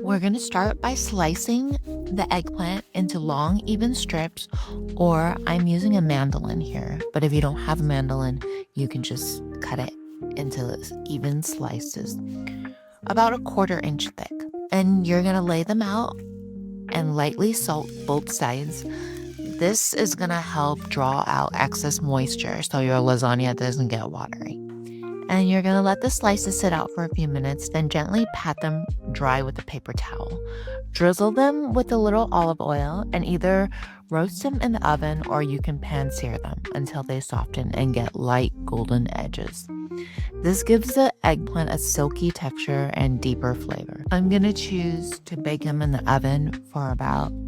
We're going to start by slicing the eggplant into long, even strips, or I'm using a mandolin here, but if you don't have a mandolin, you can just cut it into even slices, about 1/4 inch thick. And you're going to lay them out and lightly salt both sides. This is going to help draw out excess moisture so your lasagna doesn't get watery. And you're going to let the slices sit out for a few minutes, then gently pat them dry with a paper towel. Drizzle them with a little olive oil and either roast them in the oven or you can pan-sear them until they soften and get light golden edges. This gives the eggplant a silky texture and deeper flavor. I'm going to choose to bake them in the oven for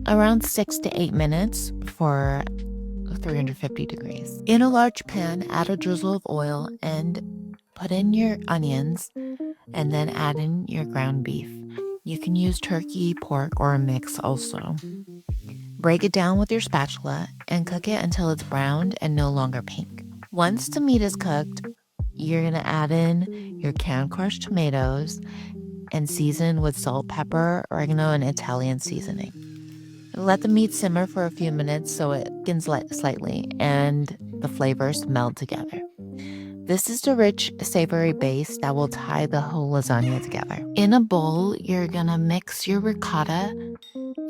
around 6 to 8 minutes for 350 degrees. In a large pan, add a drizzle of oil and put in your onions and then add in your ground beef. You can use turkey, pork, or a mix also. Break it down with your spatula and cook it until it's browned and no longer pink. Once the meat is cooked, you're going to add in your canned crushed tomatoes and season with salt, pepper, oregano, and Italian seasoning. Let the meat simmer for a few minutes so it thickens slightly and the flavors meld together. This is the rich, savory base that will tie the whole lasagna together. In a bowl, you're gonna mix your ricotta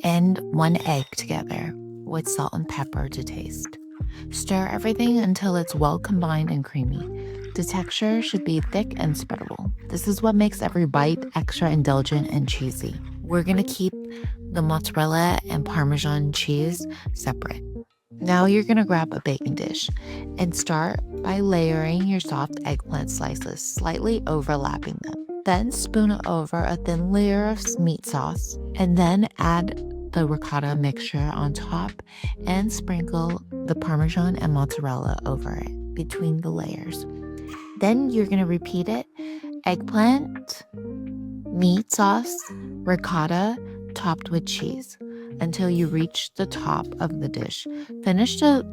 and 1 egg together with salt and pepper to taste. Stir everything until it's well combined and creamy. The texture should be thick and spreadable. This is what makes every bite extra indulgent and cheesy. We're gonna keep the mozzarella and Parmesan cheese separate. Now you're gonna grab a baking dish and start by layering your soft eggplant slices, slightly overlapping them. Then spoon over a thin layer of meat sauce and then add the ricotta mixture on top and sprinkle the Parmesan and mozzarella over it between the layers. Then you're gonna repeat it: eggplant, meat sauce, ricotta, topped with cheese until you reach the top of the dish. Finish the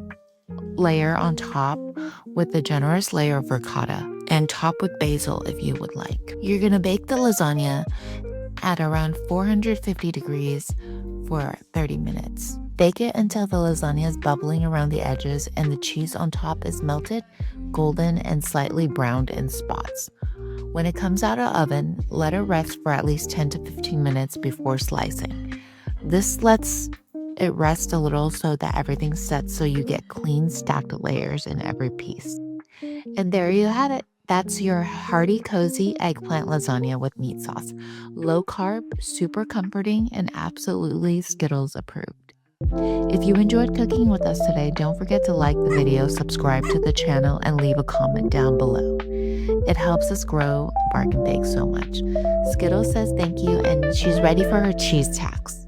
layer on top with a generous layer of ricotta and top with basil if you would like. You're going to bake the lasagna at around 450 degrees for 30 minutes. Bake it until the lasagna is bubbling around the edges and the cheese on top is melted, golden, and slightly browned in spots. When it comes out of the oven, let it rest for at least 10 to 15 minutes before slicing. This lets it rest a little so that everything's set so you get clean stacked layers in every piece. And there you had it. That's your hearty, cozy eggplant lasagna with meat sauce. Low carb, super comforting, and absolutely Skittles approved. If you enjoyed cooking with us today, don't forget to like the video, subscribe to the channel, and leave a comment down below. It helps us grow Bark and Bake so much. Skittles says thank you, and she's ready for her cheese tax.